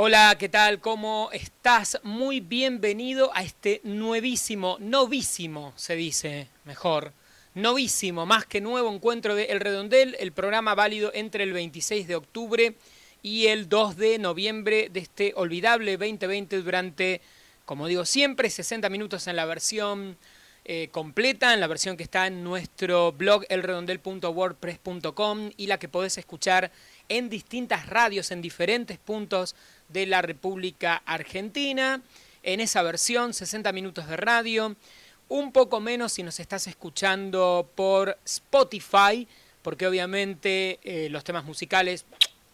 Hola, ¿qué tal? ¿Cómo estás? Muy bienvenido a este nuevísimo, novísimo, se dice mejor, novísimo, más que nuevo encuentro de El Redondel, el programa válido entre el 26 de octubre y el 2 de noviembre de este olvidable 2020 durante, como digo siempre, 60 minutos en la versión completa, en la versión que está en nuestro blog elredondel.wordpress.com y la que podés escuchar en distintas radios en diferentes puntos de la República Argentina. En esa versión, 60 minutos de radio, un poco menos si nos estás escuchando por Spotify, porque obviamente los temas musicales,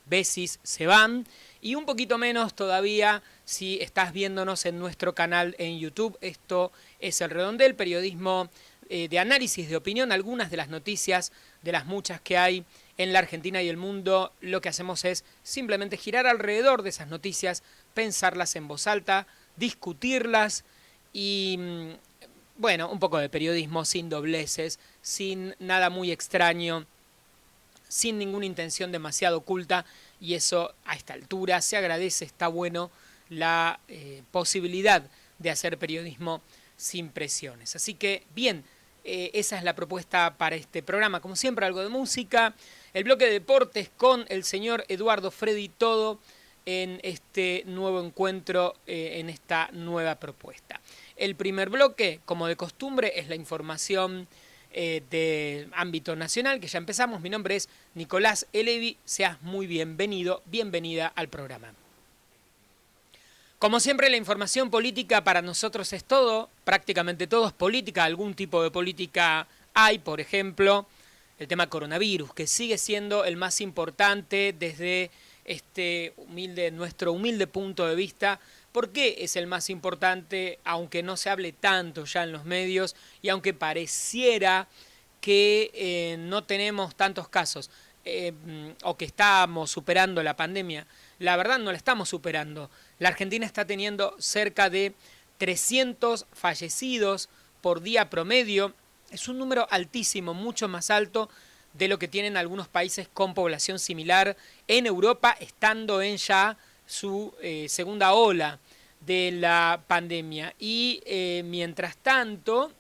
besis, se van, y un poquito menos todavía si estás viéndonos en nuestro canal en YouTube. Esto es El Redondel, periodismo de análisis, de opinión, algunas de las noticias, de las muchas que hay en la Argentina y el mundo. Lo que hacemos es simplemente girar alrededor de esas noticias, pensarlas en voz alta, discutirlas y, bueno, un poco de periodismo sin dobleces, sin nada muy extraño, sin ninguna intención demasiado oculta, y eso a esta altura se agradece, está bueno la posibilidad de hacer periodismo sin presiones. Así que, bien, esa es la propuesta para este programa. Como siempre, algo de música, el bloque de deportes con el señor Eduardo Freddy Todo en este nuevo encuentro, en esta nueva propuesta. El primer bloque, como de costumbre, es la información de ámbito nacional, que ya empezamos. Mi nombre es Nicolás Elevi, seas muy bienvenido, bienvenida al programa. Como siempre, la información política para nosotros es todo, prácticamente todo es política, algún tipo de política hay, por ejemplo, el tema coronavirus, que sigue siendo el más importante desde nuestro humilde punto de vista. ¿Por qué es el más importante, aunque no se hable tanto ya en los medios y aunque pareciera que no tenemos tantos casos o que estamos superando la pandemia? La verdad no la estamos superando. La Argentina está teniendo cerca de 300 fallecidos por día promedio. Es un número altísimo, mucho más alto de lo que tienen algunos países con población similar en Europa, estando en ya su segunda ola de la pandemia. Y mientras tanto,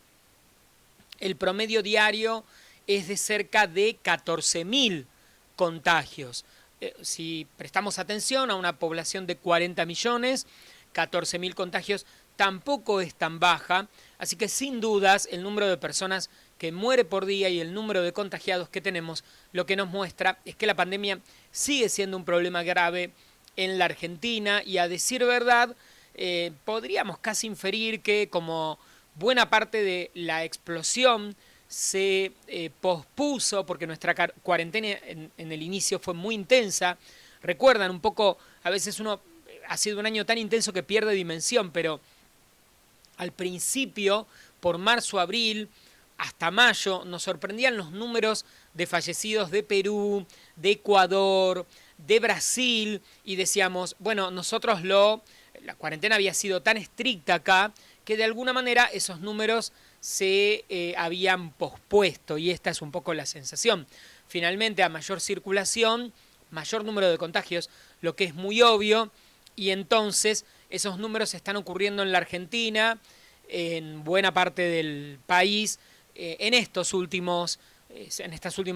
el promedio diario es de cerca de 14.000 contagios. Si prestamos atención a una población de 40 millones, 14.000 contagios tampoco es tan baja. Así que sin dudas el número de personas que muere por día y el número de contagiados que tenemos, lo que nos muestra es que la pandemia sigue siendo un problema grave en la Argentina, y a decir verdad, podríamos casi inferir que como buena parte de la explosión se pospuso porque nuestra cuarentena en el inicio fue muy intensa. Recuerdan un poco, a veces uno ha sido un año tan intenso que pierde dimensión, pero al principio, por marzo, abril, hasta mayo, nos sorprendían los números de fallecidos de Perú, de Ecuador, de Brasil, y decíamos, bueno, la cuarentena había sido tan estricta acá que de alguna manera esos números se habían pospuesto, y esta es un poco la sensación. Finalmente, a mayor circulación, mayor número de contagios, lo que es muy obvio, y entonces esos números están ocurriendo en la Argentina, en buena parte del país, en estas últimas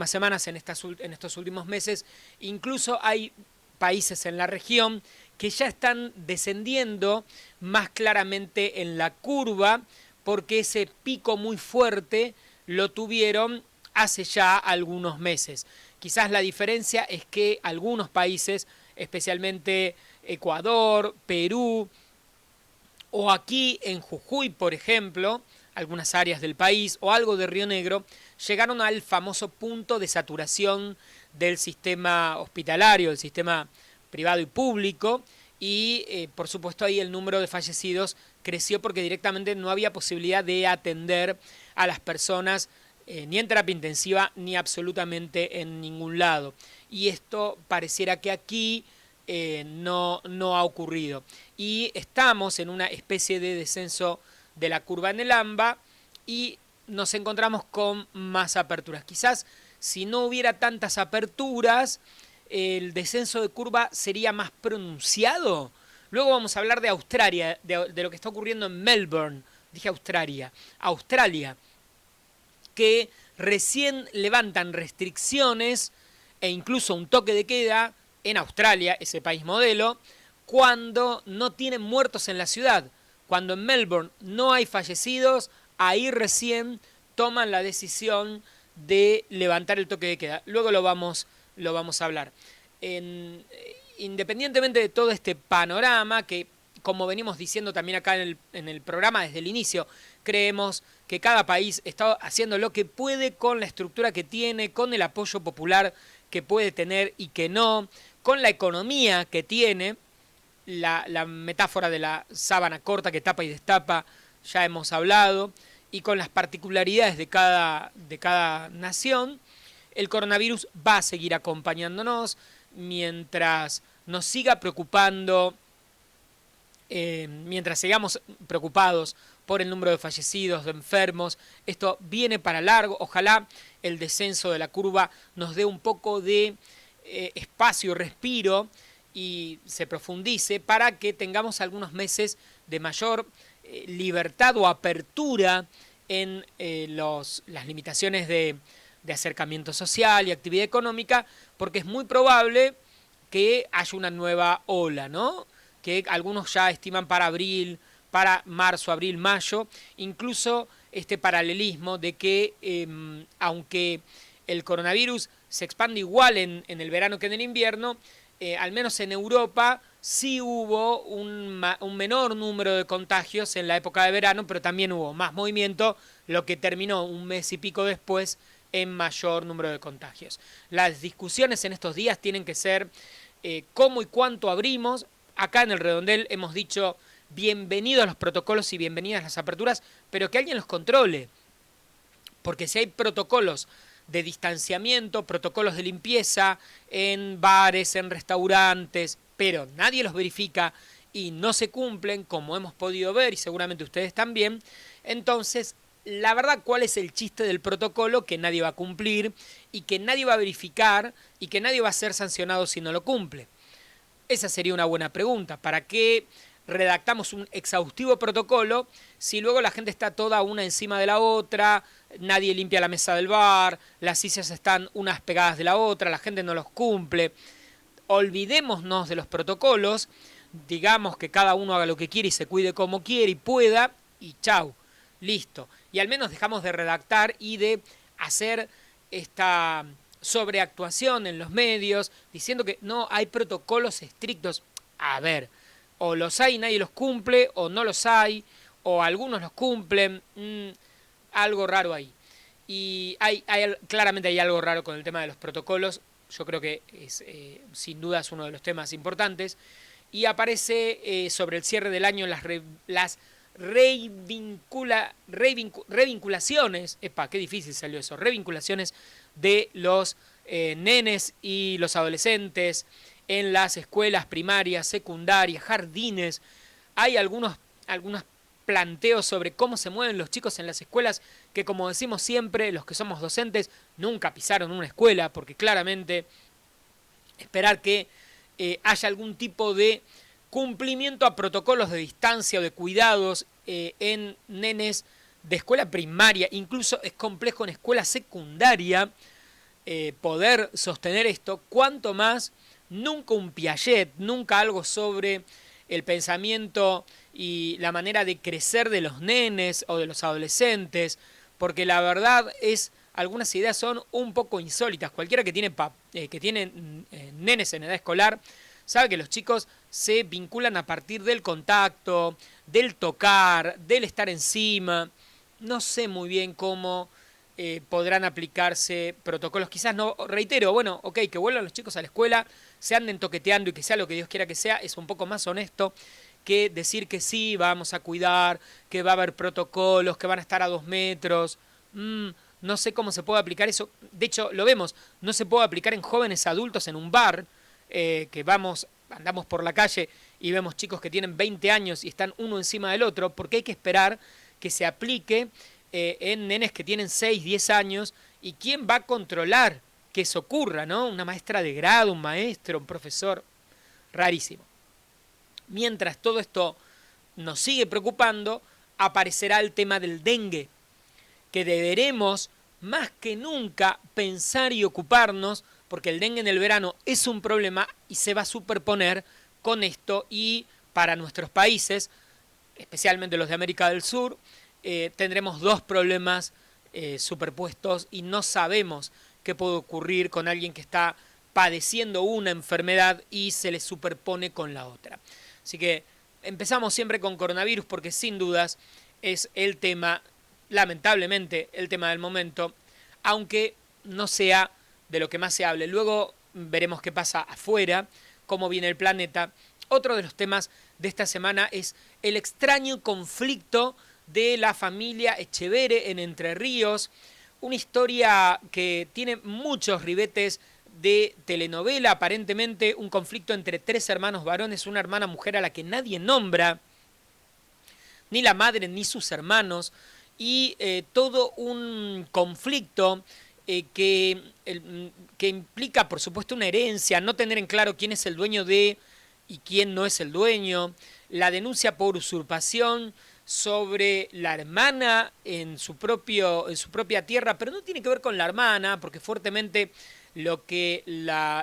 semanas, en estos últimos meses. Incluso hay países en la región que ya están descendiendo más claramente en la curva, porque ese pico muy fuerte lo tuvieron hace ya algunos meses. Quizás la diferencia es que algunos países, especialmente Ecuador, Perú, o aquí en Jujuy, por ejemplo, algunas áreas del país, o algo de Río Negro, llegaron al famoso punto de saturación del sistema hospitalario, del sistema privado y público, y por supuesto ahí el número de fallecidos creció porque directamente no había posibilidad de atender a las personas ni en terapia intensiva ni absolutamente en ningún lado. Y esto pareciera que aquí no ha ocurrido. Y estamos en una especie de descenso de la curva en el AMBA y nos encontramos con más aperturas. Quizás si no hubiera tantas aperturas, el descenso de curva sería más pronunciado. Luego vamos a hablar de Australia, de lo que está ocurriendo en Melbourne. Dije Australia. Australia, que recién levantan restricciones e incluso un toque de queda en Australia, ese país modelo, cuando no tienen muertos en la ciudad. Cuando en Melbourne no hay fallecidos, ahí recién toman la decisión de levantar el toque de queda. Luego lo vamos a hablar. Independientemente de todo este panorama, que como venimos diciendo también acá en el programa desde el inicio, creemos que cada país está haciendo lo que puede con la estructura que tiene, con el apoyo popular que puede tener y que no, con la economía que tiene. La metáfora de la sábana corta que tapa y destapa, ya hemos hablado, y con las particularidades de cada nación. El coronavirus va a seguir acompañándonos mientras nos siga preocupando, mientras sigamos preocupados por el número de fallecidos, de enfermos. Esto viene para largo. Ojalá el descenso de la curva nos dé un poco de espacio, respiro, y se profundice para que tengamos algunos meses de mayor libertad o apertura en las limitaciones de acercamiento social y actividad económica, porque es muy probable que haya una nueva ola, ¿no? Que algunos ya estiman para abril, para marzo, abril, mayo, incluso este paralelismo de que aunque el coronavirus se expande igual en el verano que en el invierno, al menos en Europa sí hubo un menor número de contagios en la época de verano, pero también hubo más movimiento, lo que terminó un mes y pico después en mayor número de contagios. Las discusiones en estos días tienen que ser cómo y cuánto abrimos. Acá en el Redondel hemos dicho bienvenidos los protocolos y bienvenidas las aperturas, pero que alguien los controle, porque si hay protocolos de distanciamiento, protocolos de limpieza en bares, en restaurantes, pero nadie los verifica y no se cumplen, como hemos podido ver y seguramente ustedes también, entonces, la verdad, ¿cuál es el chiste del protocolo? Que nadie va a cumplir y que nadie va a verificar y que nadie va a ser sancionado si no lo cumple. Esa sería una buena pregunta. ¿Para qué redactamos un exhaustivo protocolo si luego la gente está toda una encima de la otra, nadie limpia la mesa del bar, las sillas están unas pegadas de la otra, la gente no los cumple? Olvidémonos de los protocolos, digamos que cada uno haga lo que quiere y se cuide como quiere y pueda, y chau, listo. Y al menos dejamos de redactar y de hacer esta sobreactuación en los medios, diciendo que no hay protocolos estrictos. A ver, o los hay y nadie los cumple, o no los hay, o algunos los cumplen, algo raro ahí. Y claramente hay algo raro con el tema de los protocolos. Yo creo que es, sin duda es uno de los temas importantes. Y aparece sobre el cierre del año las revinculaciones, qué difícil salió eso, revinculaciones de los nenes y los adolescentes en las escuelas primarias, secundarias, jardines. Hay algunos planteos sobre cómo se mueven los chicos en las escuelas que, como decimos siempre, los que somos docentes nunca pisaron una escuela, porque claramente esperar que haya algún tipo de cumplimiento a protocolos de distancia o de cuidados en nenes de escuela primaria, incluso es complejo en escuela secundaria poder sostener esto, cuanto más nunca un Piaget, nunca algo sobre el pensamiento y la manera de crecer de los nenes o de los adolescentes, porque la verdad es, algunas ideas son un poco insólitas. Cualquiera que tiene nenes en edad escolar sabe que los chicos se vinculan a partir del contacto, del tocar, del estar encima. No sé muy bien cómo podrán aplicarse protocolos. Quizás no, reitero, bueno, ok, que vuelvan los chicos a la escuela, se anden toqueteando y que sea lo que Dios quiera que sea, es un poco más honesto que decir que sí, vamos a cuidar, que va a haber protocolos, que van a estar a 2 metros. No sé cómo se puede aplicar eso. De hecho, lo vemos, no se puede aplicar en jóvenes adultos en un bar, que andamos por la calle y vemos chicos que tienen 20 años y están uno encima del otro, porque hay que esperar que se aplique en nenes que tienen 6, 10 años. ¿Y quién va a controlar que eso ocurra, ¿no? Una maestra de grado, un maestro, un profesor, rarísimo. Mientras todo esto nos sigue preocupando, aparecerá el tema del dengue, que deberemos más que nunca pensar y ocuparnos, porque el dengue en el verano es un problema y se va a superponer con esto, y para nuestros países, especialmente los de América del Sur, tendremos dos problemas superpuestos y no sabemos qué puede ocurrir con alguien que está padeciendo una enfermedad y se le superpone con la otra. Así que empezamos siempre con coronavirus porque sin dudas es el tema, lamentablemente, el tema del momento, aunque no sea de lo que más se hable. Luego veremos qué pasa afuera, cómo viene el planeta. Otro de los temas de esta semana es el extraño conflicto de la familia Echevere en Entre Ríos, una historia que tiene muchos ribetes de telenovela, aparentemente un conflicto entre tres hermanos varones, una hermana mujer a la que nadie nombra, ni la madre ni sus hermanos, y todo un conflicto que implica, por supuesto, una herencia, no tener en claro quién es el dueño de y quién no es el dueño, la denuncia por usurpación sobre la hermana en su propia tierra, pero no tiene que ver con la hermana, porque fuertemente lo que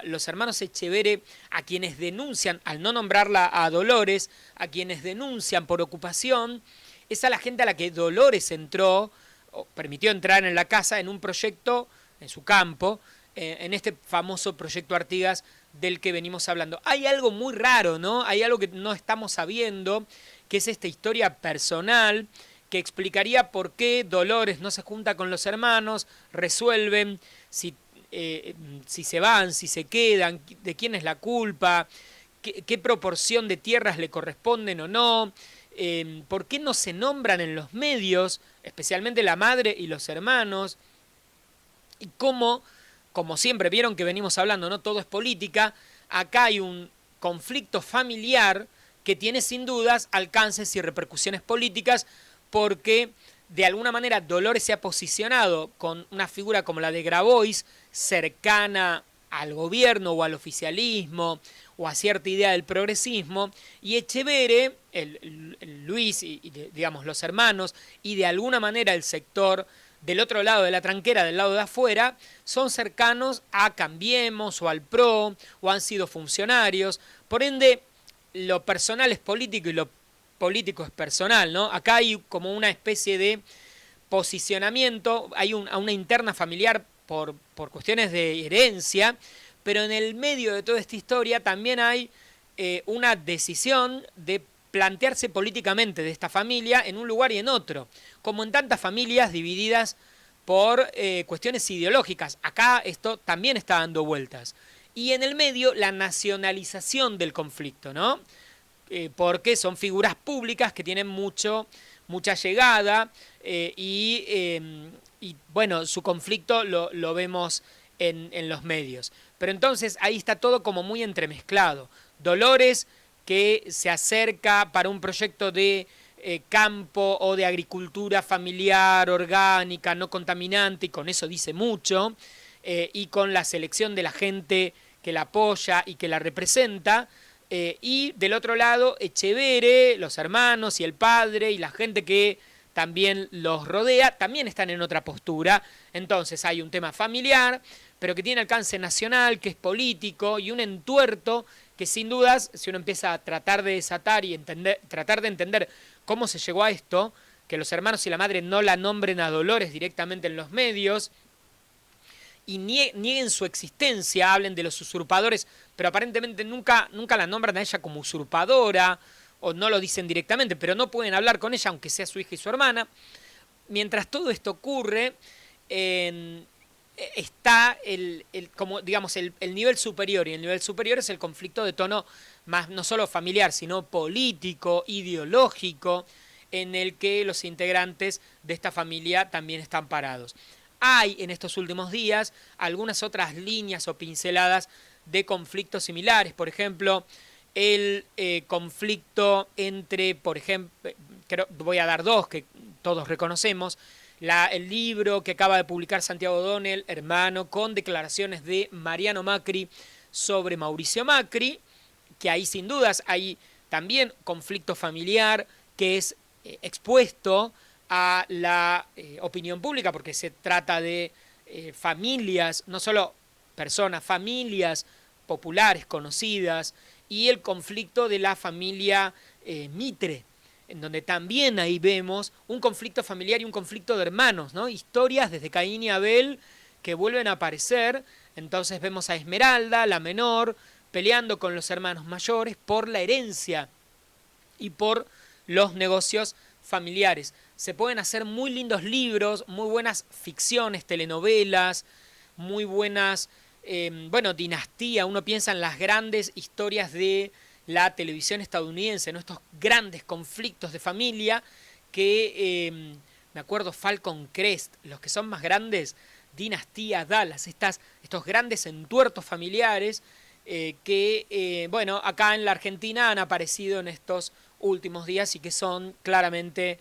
los hermanos Echevere, a quienes denuncian, al no nombrarla a Dolores, a quienes denuncian por ocupación, es a la gente a la que Dolores entró, o permitió entrar en la casa en un proyecto, en su campo, en este famoso proyecto Artigas del que venimos hablando. Hay algo muy raro, ¿no? Hay algo que no estamos sabiendo, que es esta historia personal que explicaría por qué Dolores no se junta con los hermanos, resuelven si se van, si se quedan, de quién es la culpa, qué proporción de tierras le corresponden o no, por qué no se nombran en los medios, especialmente la madre y los hermanos, y cómo, como siempre vieron que venimos hablando, no todo es política, acá hay un conflicto familiar que tiene sin dudas alcances y repercusiones políticas, porque de alguna manera Dolores se ha posicionado con una figura como la de Grabois, cercana al gobierno o al oficialismo o a cierta idea del progresismo, y Echevere, el Luis y digamos los hermanos, y de alguna manera el sector del otro lado de la tranquera, del lado de afuera, son cercanos a Cambiemos o al PRO, o han sido funcionarios. Por ende, lo personal es político y lo político es personal, ¿no? Acá hay como una especie de posicionamiento, hay una interna familiar por cuestiones de herencia, pero en el medio de toda esta historia también hay una decisión de plantearse políticamente de esta familia en un lugar y en otro, como en tantas familias divididas por cuestiones ideológicas. Acá esto también está dando vueltas. Y en el medio la nacionalización del conflicto, ¿no? Porque son figuras públicas que tienen mucha llegada y bueno, su conflicto lo vemos en los medios. Pero entonces ahí está todo como muy entremezclado. Dolores, que se acerca para un proyecto de campo o de agricultura familiar, orgánica, no contaminante, y con eso dice mucho, y con la selección de la gente que la apoya y que la representa, y del otro lado Echevere, los hermanos y el padre y la gente que también los rodea, también están en otra postura. Entonces hay un tema familiar, pero que tiene alcance nacional, que es político, y un entuerto que sin dudas, si uno empieza a tratar de desatar y tratar de entender cómo se llegó a esto, que los hermanos y la madre no la nombren a Dolores directamente en los medios, y nieguen su existencia, hablen de los usurpadores, pero aparentemente nunca la nombran a ella como usurpadora, o no lo dicen directamente, pero no pueden hablar con ella, aunque sea su hija y su hermana. Mientras todo esto ocurre, está como digamos el nivel superior, y el nivel superior es el conflicto de tono más no solo familiar, sino político, ideológico, en el que los integrantes de esta familia también están parados. Hay en estos últimos días algunas otras líneas o pinceladas de conflictos similares, por ejemplo, el conflicto entre, por ejemplo, voy a dar dos que todos reconocemos, el libro que acaba de publicar Santiago O'Donnell, hermano, con declaraciones de Mariano Macri sobre Mauricio Macri, que ahí sin dudas hay también conflicto familiar que es expuesto a la opinión pública, porque se trata de familias, no solo personas, familias populares, conocidas, y el conflicto de la familia Mitre, en donde también ahí vemos un conflicto familiar y un conflicto de hermanos, ¿no? Historias desde Caín y Abel que vuelven a aparecer. Entonces vemos a Esmeralda, la menor, peleando con los hermanos mayores por la herencia y por los negocios familiares. Se pueden hacer muy lindos libros, muy buenas ficciones, telenovelas, muy buenas, dinastía. Uno piensa en las grandes historias de la televisión estadounidense, ¿no? Estos grandes conflictos de familia que, me acuerdo, Falcon Crest, los que son más grandes, Dinastía, Dallas, estos grandes entuertos familiares acá en la Argentina han aparecido en estos últimos días y que son claramente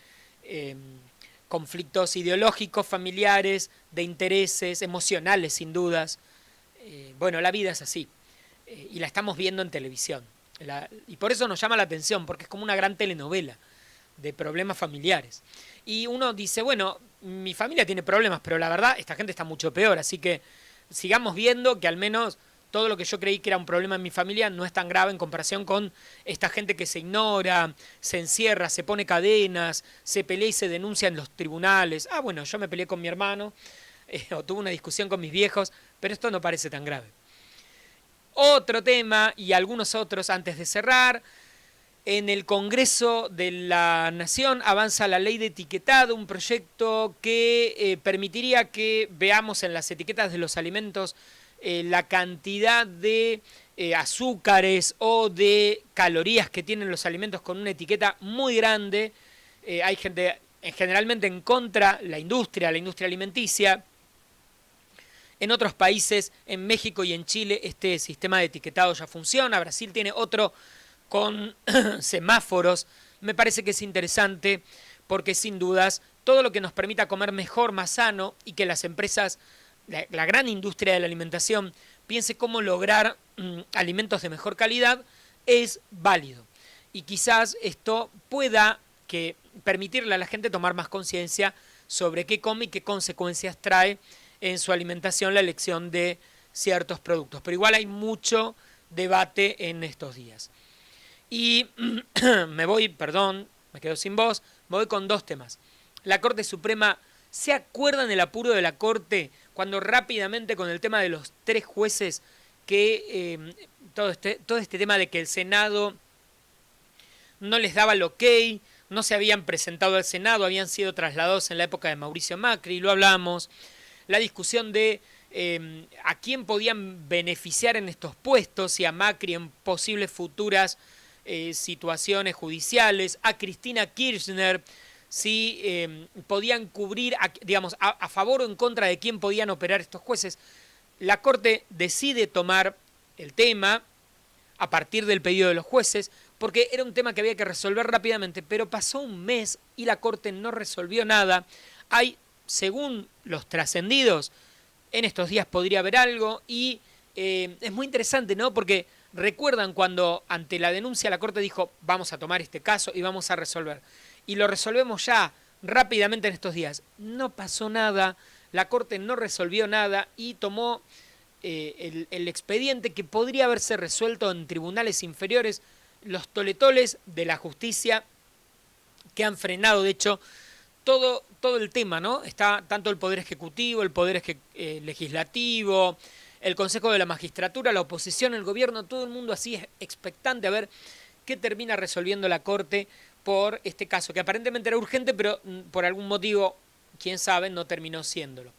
conflictos ideológicos, familiares, de intereses, emocionales sin dudas. La vida es así y la estamos viendo en televisión. Y por eso nos llama la atención, porque es como una gran telenovela de problemas familiares. Y uno dice, bueno, mi familia tiene problemas, pero la verdad, esta gente está mucho peor, así que sigamos viendo que al menos todo lo que yo creí que era un problema en mi familia no es tan grave en comparación con esta gente que se ignora, se encierra, se pone cadenas, se pelea y se denuncia en los tribunales. Yo me peleé con mi hermano, o tuve una discusión con mis viejos, pero esto no parece tan grave. Otro tema, y algunos otros antes de cerrar, en el Congreso de la Nación avanza la ley de etiquetado, un proyecto que permitiría que veamos en las etiquetas de los alimentos la cantidad de azúcares o de calorías que tienen los alimentos con una etiqueta muy grande. Hay gente generalmente en contra, la industria alimenticia. En otros países, en México y en Chile, este sistema de etiquetado ya funciona. Brasil tiene otro con semáforos. Me parece que es interesante porque sin dudas todo lo que nos permita comer mejor, más sano y que las empresas, la gran industria de la alimentación, piense cómo lograr alimentos de mejor calidad es válido. Y quizás esto pueda permitirle a la gente tomar más conciencia sobre qué come y qué consecuencias trae en su alimentación la elección de ciertos productos. Pero igual hay mucho debate en estos días. Y me quedo sin voz, me voy con dos temas. La Corte Suprema, ¿se acuerdan del apuro de la Corte cuando rápidamente con el tema de los 3 jueces que todo este tema de que el Senado no les daba el ok, no se habían presentado al Senado, habían sido trasladados en la época de Mauricio Macri, lo hablamos, la discusión de a quién podían beneficiar en estos puestos, si a Macri en posibles futuras situaciones judiciales, a Cristina Kirchner, si podían cubrir, a favor o en contra de quién podían operar estos jueces. La Corte decide tomar el tema a partir del pedido de los jueces, porque era un tema que había que resolver rápidamente, pero pasó un mes y la Corte no resolvió nada. Hay, según los trascendidos, en estos días podría haber algo y es muy interesante, ¿no? Porque recuerdan cuando ante la denuncia la Corte dijo vamos a tomar este caso y vamos a resolver. Y lo resolvemos ya rápidamente en estos días. No pasó nada, la Corte no resolvió nada y tomó el expediente que podría haberse resuelto en tribunales inferiores, los toletoles de la justicia que han frenado, de hecho, todo el tema, ¿no? Está tanto el Poder Ejecutivo, el Poder Legislativo, el Consejo de la Magistratura, la oposición, el gobierno, todo el mundo así es expectante a ver qué termina resolviendo la Corte por este caso, que aparentemente era urgente, pero por algún motivo, quién sabe, no terminó siéndolo.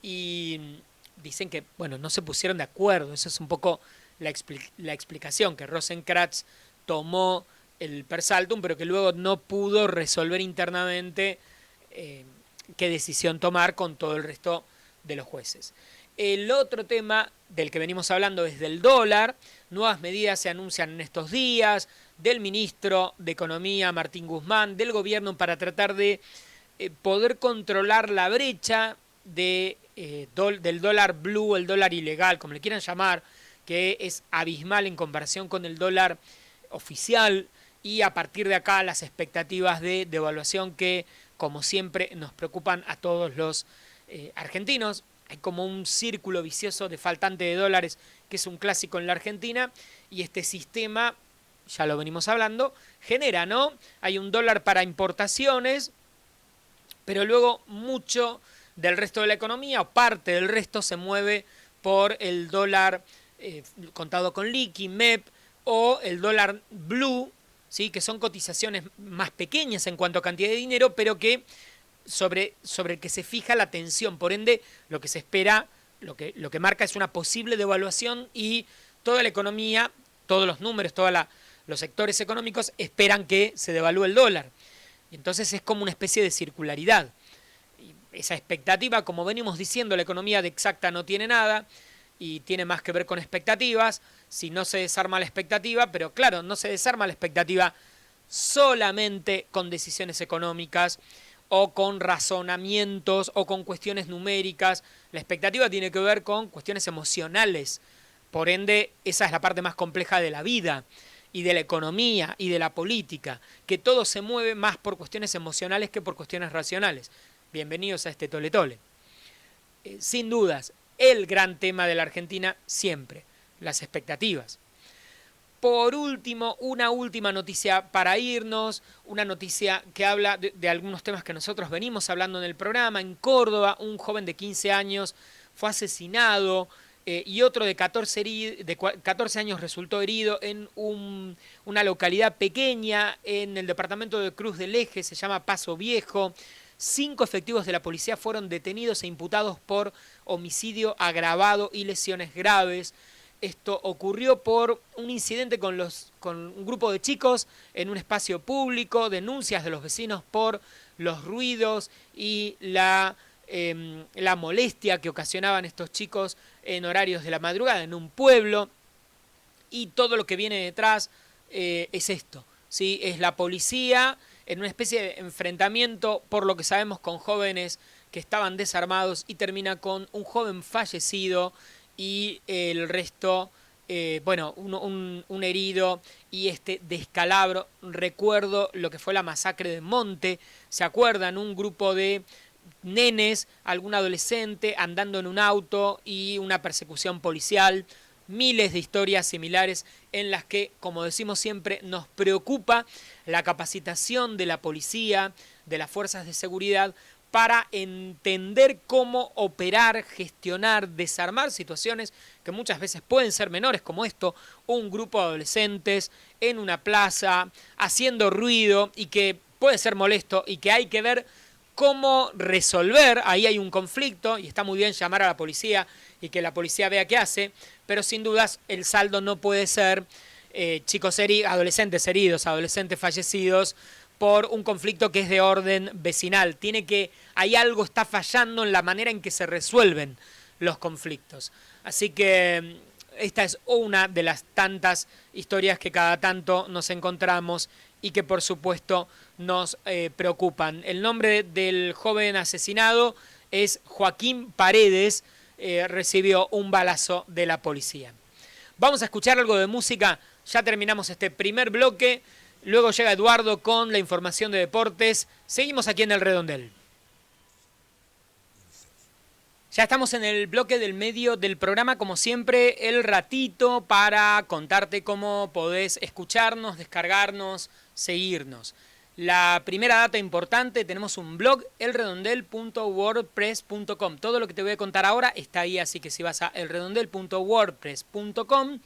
Y dicen que, no se pusieron de acuerdo, esa es un poco la explicación, que Rosenkrantz tomó el per saltum, pero que luego no pudo resolver internamente qué decisión tomar con todo el resto de los jueces. El otro tema del que venimos hablando es del dólar. Nuevas medidas se anuncian en estos días del ministro de Economía, Martín Guzmán, del gobierno para tratar de poder controlar la brecha del dólar blue, el dólar ilegal, como le quieran llamar, que es abismal en comparación con el dólar oficial, y a partir de acá las expectativas de devaluación que, como siempre, nos preocupan a todos los argentinos. Hay como un círculo vicioso de faltante de dólares, que es un clásico en la Argentina, y este sistema, ya lo venimos hablando, genera, ¿no? Hay un dólar para importaciones, pero luego mucho del resto de la economía, o parte del resto, se mueve por el dólar contado con liqui, MEP, o el dólar blue, ¿sí? Que son cotizaciones más pequeñas en cuanto a cantidad de dinero, pero que sobre el que se fija la tensión. Por ende, lo que se espera, lo que marca es una posible devaluación, y toda la economía, todos los números, los sectores económicos esperan que se devalúe el dólar. Entonces es como una especie de circularidad. Esa expectativa, como venimos diciendo, la economía de exacta no tiene nada y tiene más que ver con expectativas. Si no se desarma la expectativa, pero claro, no se desarma la expectativa solamente con decisiones económicas o con razonamientos o con cuestiones numéricas. La expectativa tiene que ver con cuestiones emocionales. Por ende, esa es la parte más compleja de la vida y de la economía y de la política, que todo se mueve más por cuestiones emocionales que por cuestiones racionales. Bienvenidos a este Tole Tole. Sin dudas, el gran tema de la Argentina siempre, las expectativas. Por último, una última noticia para irnos, una noticia que habla de algunos temas que nosotros venimos hablando en el programa. En Córdoba, un joven de 15 años fue asesinado y otro de 14 años resultó herido en una localidad pequeña en el departamento de Cruz del Eje, se llama Paso Viejo. 5 efectivos de la policía fueron detenidos e imputados por homicidio agravado y lesiones graves. Esto ocurrió por un incidente con un grupo de chicos en un espacio público, denuncias de los vecinos por los ruidos y la molestia que ocasionaban estos chicos en horarios de la madrugada en un pueblo, y todo lo que viene detrás es esto, ¿sí? Es la policía en una especie de enfrentamiento, por lo que sabemos, con jóvenes que estaban desarmados, y termina con un joven fallecido y el resto, un herido y este descalabro. Recuerdo lo que fue la masacre de Monte, ¿se acuerdan? Un grupo de nenes, algún adolescente andando en un auto y una persecución policial. Miles de historias similares en las que, como decimos siempre, nos preocupa la capacitación de la policía, de las fuerzas de seguridad, para entender cómo operar, gestionar, desarmar situaciones que muchas veces pueden ser menores, como esto, un grupo de adolescentes en una plaza haciendo ruido y que puede ser molesto y que hay que ver cómo resolver. Ahí hay un conflicto y está muy bien llamar a la policía y que la policía vea qué hace, pero sin dudas el saldo no puede ser adolescentes heridos, adolescentes fallecidos por un conflicto que es de orden vecinal. Hay algo está fallando en la manera en que se resuelven los conflictos. Así que esta es una de las tantas historias que cada tanto nos encontramos y que por supuesto nos preocupan. El nombre del joven asesinado es Joaquín Paredes, recibió un balazo de la policía. Vamos a escuchar algo de música, ya terminamos este primer bloque. Luego llega Eduardo con la información de deportes. Seguimos aquí en El Redondel. Ya estamos en el bloque del medio del programa, como siempre, el ratito para contarte cómo podés escucharnos, descargarnos, seguirnos. La primera data importante, tenemos un blog, elredondel.wordpress.com. Todo lo que te voy a contar ahora está ahí, así que si vas a elredondel.wordpress.com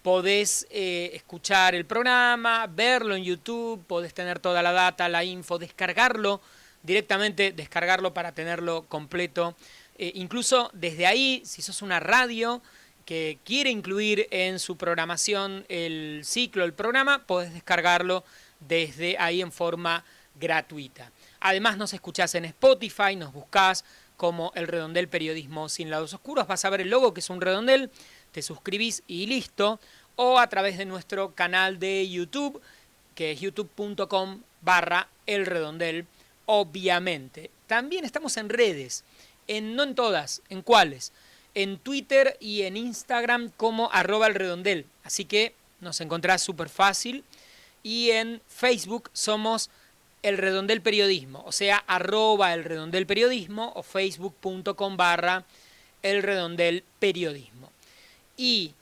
podés escuchar el programa, verlo en YouTube, podés tener toda la data, la info, descargarlo directamente, descargarlo para tenerlo completo. Incluso desde ahí, si sos una radio que quiere incluir en su programación el ciclo, el programa, podés descargarlo desde ahí en forma gratuita. Además nos escuchás en Spotify, nos buscás como El Redondel Periodismo Sin Lados Oscuros, vas a ver el logo que es un redondel, te suscribís y listo, o a través de nuestro canal de YouTube, que es youtube.com/elredondel, obviamente. También estamos en redes, no en todas, ¿en cuáles? En Twitter y en Instagram como @elredondel, así que nos encontrás súper fácil. Y en Facebook somos El Redondel Periodismo, o sea, @El Redondel Periodismo o facebook.com/El Redondel Periodismo. Y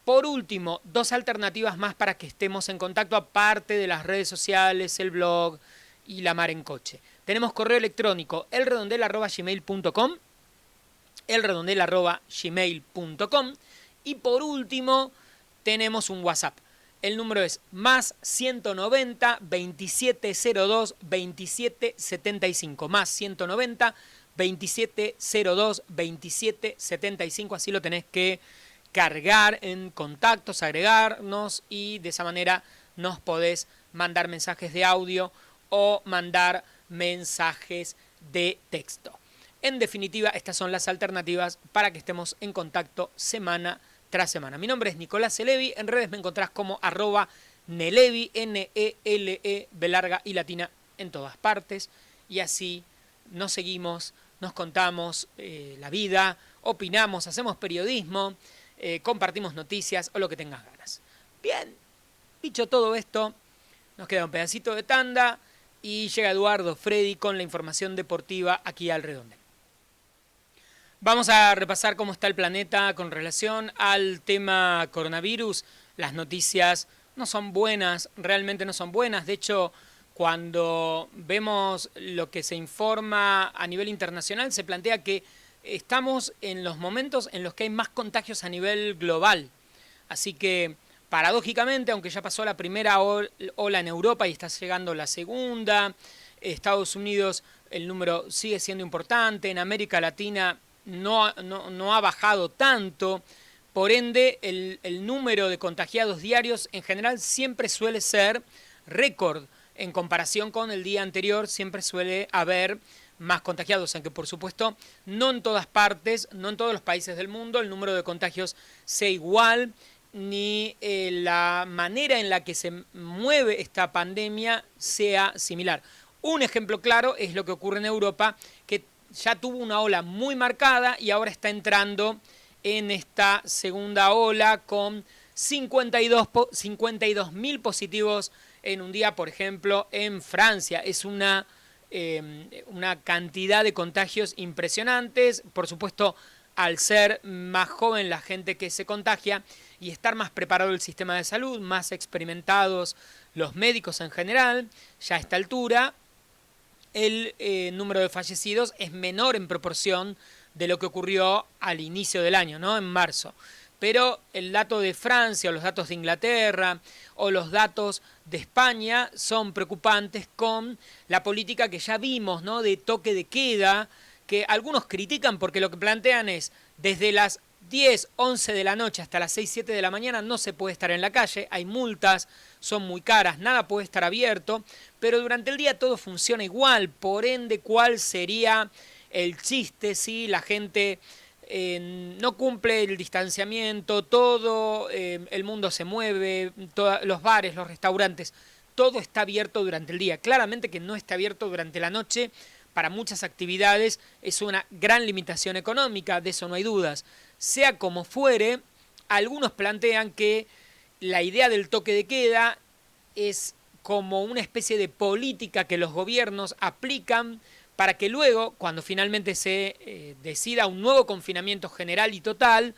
por último, 2 alternativas más para que estemos en contacto, aparte de las redes sociales, el blog y la mar en coche. Tenemos correo electrónico elredondel@gmail.com, elredondel@gmail.com, y por último tenemos un WhatsApp. El número es más 190 2702 2775, más 190 2702 2775, así lo tenés que cargar en contactos, agregarnos, y de esa manera nos podés mandar mensajes de audio o mandar mensajes de texto. En definitiva, estas son las alternativas para que estemos en contacto semana tras semana. Mi nombre es Nicolás Elevi, en redes me encontrás como @Nelevi, Nele, B larga y latina en todas partes, y así nos seguimos, nos contamos la vida, opinamos, hacemos periodismo, compartimos noticias o lo que tengas ganas. Bien, dicho todo esto, nos queda un pedacito de tanda y llega Eduardo Freddy con la información deportiva aquí al Redondel. Vamos a repasar cómo está el planeta con relación al tema coronavirus. Las noticias no son buenas, realmente no son buenas. De hecho, cuando vemos lo que se informa a nivel internacional, se plantea que estamos en los momentos en los que hay más contagios a nivel global. Así que, paradójicamente, aunque ya pasó la primera ola en Europa y está llegando la segunda, Estados Unidos el número sigue siendo importante, en América Latina no ha bajado tanto, por ende el número de contagiados diarios en general siempre suele ser récord. En comparación con el día anterior siempre suele haber más contagiados, aunque por supuesto no en todas partes, no en todos los países del mundo el número de contagios sea igual, ni la manera en la que se mueve esta pandemia sea similar. Un ejemplo claro es lo que ocurre en Europa, que ya tuvo una ola muy marcada y ahora está entrando en esta segunda ola con 52.000 positivos en un día, por ejemplo, en Francia. Es una cantidad de contagios impresionantes, por supuesto, al ser más joven la gente que se contagia y estar más preparado el sistema de salud, más experimentados los médicos en general, ya a esta altura el número de fallecidos es menor en proporción de lo que ocurrió al inicio del año, ¿no? En marzo. Pero el dato de Francia o los datos de Inglaterra o los datos de España son preocupantes con la política que ya vimos, ¿no? De toque de queda, que algunos critican porque lo que plantean es desde las 10, 11 de la noche hasta las 6, 7 de la mañana no se puede estar en la calle, hay multas, son muy caras, nada puede estar abierto, pero durante el día todo funciona igual, por ende, ¿cuál sería el chiste si la gente no cumple el distanciamiento, todo el mundo se mueve, los bares, los restaurantes, todo está abierto durante el día? Claramente que no está abierto durante la noche. Para muchas actividades es una gran limitación económica, de eso no hay dudas. Sea como fuere, algunos plantean que la idea del toque de queda es como una especie de política que los gobiernos aplican para que luego, cuando finalmente se decida un nuevo confinamiento general y total,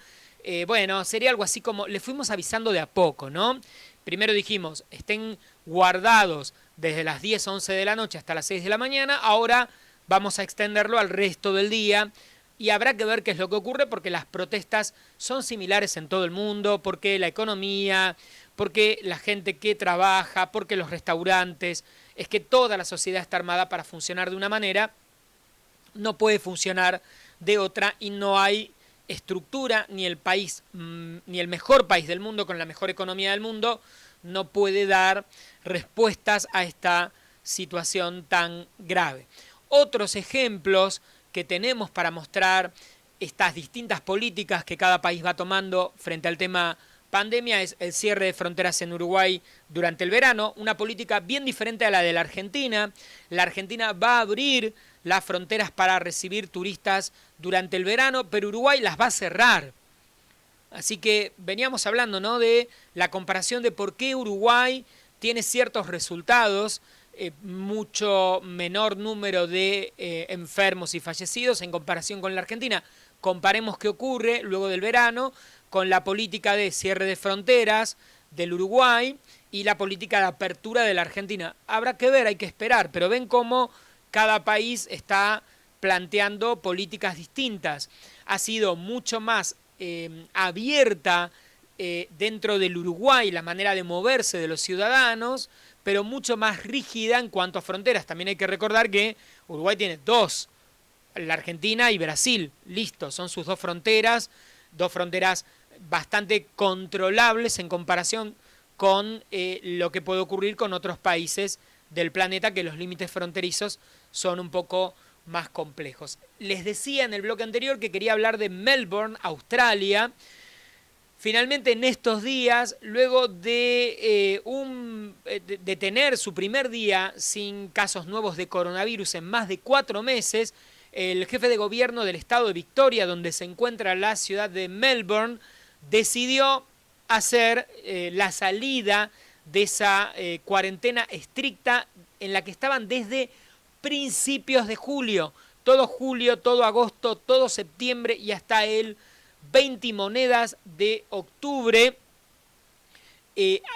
bueno, sería algo así como, le fuimos avisando de a poco, ¿no? Primero dijimos, estén guardados desde las 10, 11 de la noche hasta las 6 de la mañana, ahora vamos a extenderlo al resto del día y habrá que ver qué es lo que ocurre porque las protestas son similares en todo el mundo, porque la economía, porque la gente que trabaja, porque los restaurantes, es que toda la sociedad está armada para funcionar de una manera, no puede funcionar de otra y no hay estructura, ni el país, ni el mejor país del mundo con la mejor economía del mundo no puede dar respuestas a esta situación tan grave. Otros ejemplos que tenemos para mostrar estas distintas políticas que cada país va tomando frente al tema pandemia es el cierre de fronteras en Uruguay durante el verano, una política bien diferente a la de la Argentina. La Argentina va a abrir las fronteras para recibir turistas durante el verano, pero Uruguay las va a cerrar. Así que veníamos hablando, ¿no?, de la comparación de por qué Uruguay tiene ciertos resultados, mucho menor número de enfermos y fallecidos en comparación con la Argentina. Comparemos qué ocurre luego del verano con la política de cierre de fronteras del Uruguay y la política de apertura de la Argentina. Habrá que ver, hay que esperar, pero ven cómo cada país está planteando políticas distintas. Ha sido mucho más abierta dentro del Uruguay la manera de moverse de los ciudadanos, pero mucho más rígida en cuanto a fronteras. También hay que recordar que Uruguay tiene dos, la Argentina y Brasil, listo, son sus dos fronteras bastante controlables en comparación con lo que puede ocurrir con otros países del planeta, que los límites fronterizos son un poco más complejos. Les decía en el bloque anterior que quería hablar de Melbourne, Australia. Finalmente en estos días, luego de tener su primer día sin casos nuevos de coronavirus en más de 4 meses, el jefe de gobierno del estado de Victoria, donde se encuentra la ciudad de Melbourne, decidió hacer la salida de esa cuarentena estricta en la que estaban desde principios de julio, todo agosto, todo septiembre y hasta el 20 monedas de octubre.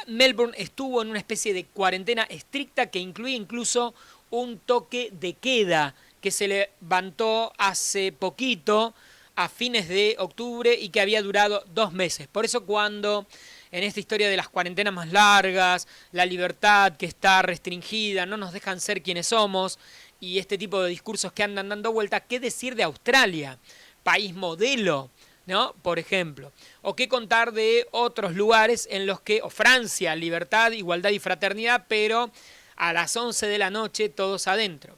Melbourne estuvo en una especie de cuarentena estricta que incluía incluso un toque de queda que se levantó hace poquito, a fines de octubre, y que había durado 2 meses. Por eso cuando en esta historia de las cuarentenas más largas, la libertad que está restringida, no nos dejan ser quienes somos, y este tipo de discursos que andan dando vuelta, ¿qué decir de Australia? País modelo, ¿no? Por ejemplo. O qué contar de otros lugares en los que, o Francia, libertad, igualdad y fraternidad, pero a las 11 de la noche todos adentro.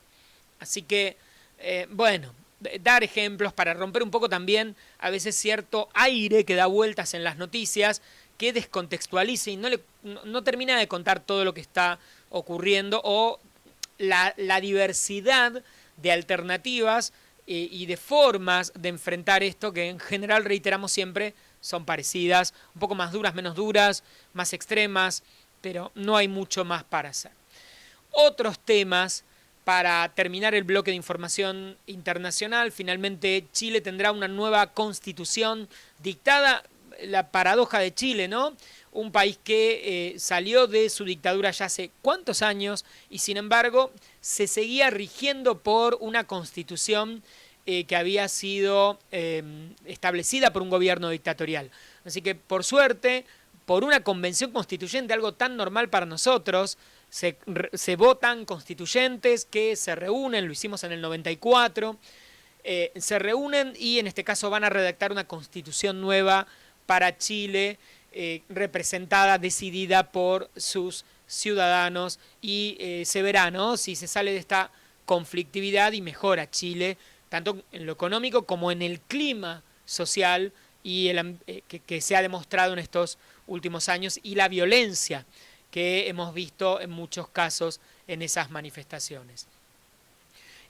Así que, bueno, dar ejemplos para romper un poco también a veces cierto aire que da vueltas en las noticias, que descontextualice y no termina de contar todo lo que está ocurriendo, o la diversidad de alternativas y de formas de enfrentar esto, que en general, reiteramos siempre, son parecidas, un poco más duras, menos duras, más extremas, pero no hay mucho más para hacer. Otros temas. Para terminar el bloque de información internacional, finalmente Chile tendrá una nueva constitución dictada, la paradoja de Chile, ¿no? Un país que salió de su dictadura ya hace cuántos años y sin embargo se seguía rigiendo por una constitución que había sido establecida por un gobierno dictatorial. Así que por suerte, por una convención constituyente, algo tan normal para nosotros, se votan constituyentes que se reúnen, lo hicimos en el 94, se reúnen y en este caso van a redactar una constitución nueva para Chile, representada, decidida por sus ciudadanos, y se verá, ¿no?, si se sale de esta conflictividad y mejora Chile, tanto en lo económico como en el clima social y que se ha demostrado en estos últimos años, y la violencia que hemos visto en muchos casos en esas manifestaciones.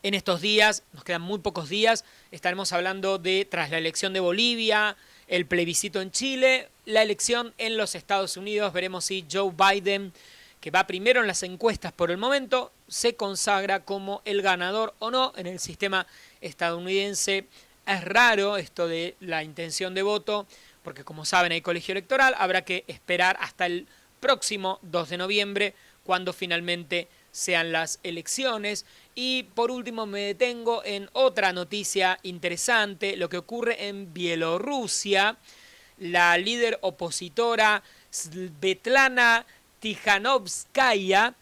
En estos días, nos quedan muy pocos días, estaremos hablando de, tras la elección de Bolivia, el plebiscito en Chile, la elección en los Estados Unidos. Veremos si Joe Biden, que va primero en las encuestas por el momento, se consagra como el ganador o no en el sistema estadounidense. Es raro esto de la intención de voto, porque como saben hay colegio electoral, habrá que esperar hasta el próximo 2 de noviembre, cuando finalmente sean las elecciones. Y por último me detengo en otra noticia interesante, lo que ocurre en Bielorrusia. La líder opositora Svetlana Tikhanovskaya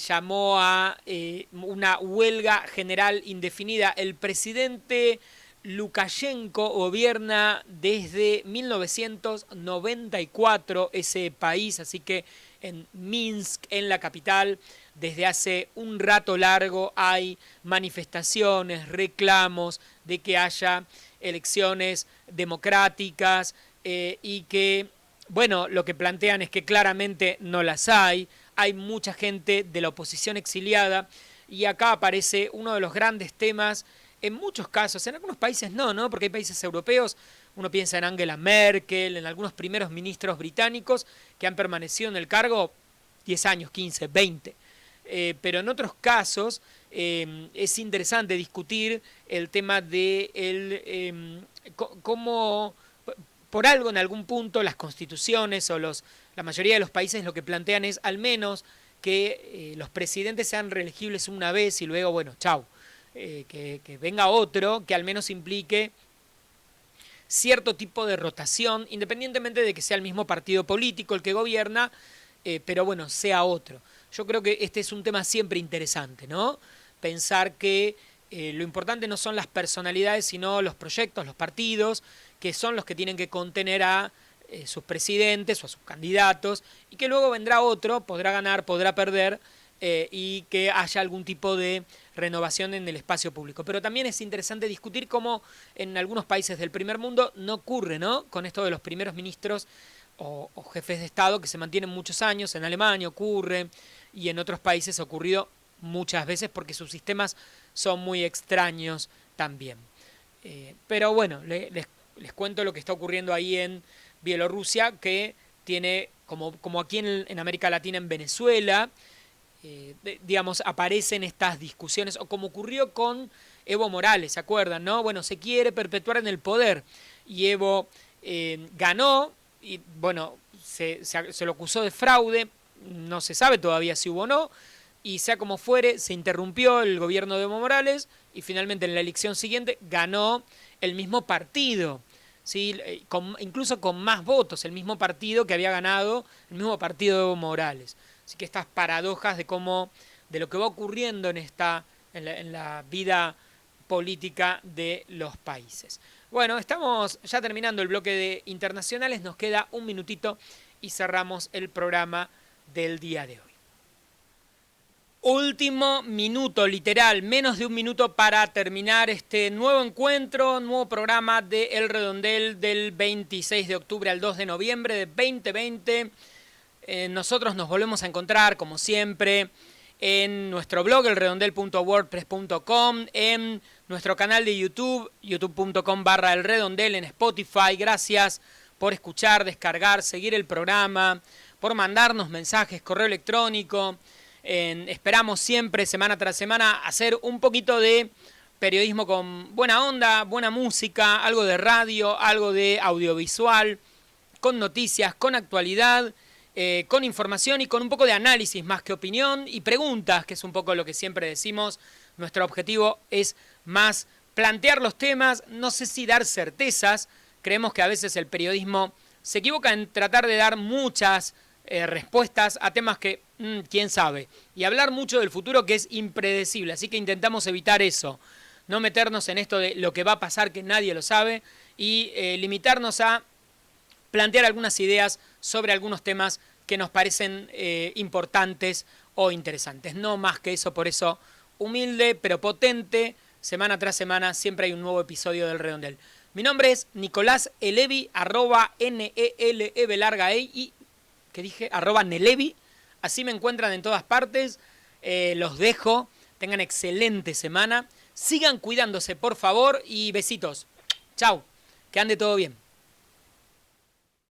llamó a una huelga general indefinida. El presidente Lukashenko gobierna desde 1994 ese país, así que en Minsk, en la capital, desde hace un rato largo hay manifestaciones, reclamos de que haya elecciones democráticas y que bueno, lo que plantean es que claramente no las hay mucha gente de la oposición exiliada y acá aparece uno de los grandes temas, en muchos casos, en algunos países no, porque hay países europeos, uno piensa en Angela Merkel, en algunos primeros ministros británicos que han permanecido en el cargo 10 años, 15, 20. Pero en otros casos es interesante discutir el tema de cómo, por algo en algún punto las constituciones o la mayoría de los países lo que plantean es al menos que los presidentes sean reelegibles una vez y luego, bueno, chau, que venga otro que al menos implique cierto tipo de rotación, independientemente de que sea el mismo partido político el que gobierna, pero bueno, sea otro. Yo creo que este es un tema siempre interesante, ¿no? Pensar que lo importante no son las personalidades, sino los proyectos, los partidos, que son los que tienen que contener a sus presidentes o a sus candidatos, y que luego vendrá otro, podrá ganar, podrá perder, y que haya algún tipo de renovación en el espacio público. Pero también es interesante discutir cómo en algunos países del primer mundo no ocurre, ¿no? Con esto de los primeros ministros o jefes de Estado que se mantienen muchos años, en Alemania ocurre y en otros países ha ocurrido muchas veces porque sus sistemas son muy extraños también. Pero bueno, les cuento lo que está ocurriendo ahí en Bielorrusia, que tiene, como aquí en América Latina, en Venezuela, digamos, aparecen estas discusiones, o como ocurrió con Evo Morales, ¿se acuerdan? ¿No? Bueno, se quiere perpetuar en el poder y Evo ganó y, bueno, se lo acusó de fraude, no se sabe todavía si hubo o no, y sea como fuere, se interrumpió el gobierno de Evo Morales y finalmente en la elección siguiente ganó el mismo partido, ¿sí? Incluso con más votos, el mismo partido que había ganado, el mismo partido de Evo Morales. Así que estas paradojas de lo que va ocurriendo en la vida política de los países. Bueno, estamos ya terminando el bloque de internacionales, nos queda un minutito y cerramos el programa del día de hoy. Último minuto, literal, menos de un minuto para terminar este nuevo encuentro, nuevo programa de El Redondel del 26 de octubre al 2 de noviembre de 2020. Nosotros nos volvemos a encontrar, como siempre, en nuestro blog, elredondel.wordpress.com, en nuestro canal de YouTube, youtube.com/elredondel, en Spotify. Gracias por escuchar, descargar, seguir el programa, por mandarnos mensajes, correo electrónico. Esperamos siempre, semana tras semana, hacer un poquito de periodismo con buena onda, buena música, algo de radio, algo de audiovisual, con noticias, con actualidad, con información y con un poco de análisis más que opinión y preguntas, que es un poco lo que siempre decimos. Nuestro objetivo es más plantear los temas, no sé si dar certezas. Creemos que a veces el periodismo se equivoca en tratar de dar muchas respuestas a temas que, quién sabe, y hablar mucho del futuro que es impredecible, así que intentamos evitar eso, no meternos en esto de lo que va a pasar que nadie lo sabe y limitarnos a plantear algunas ideas sobre algunos temas que nos parecen importantes o interesantes. No más que eso, por eso humilde pero potente, semana tras semana siempre hay un nuevo episodio del Redondel. Mi nombre es Nicolás Elevi, @NELEV que dije, @Nelevi, así me encuentran en todas partes, los dejo, tengan excelente semana, sigan cuidándose por favor y besitos, chau, que ande todo bien.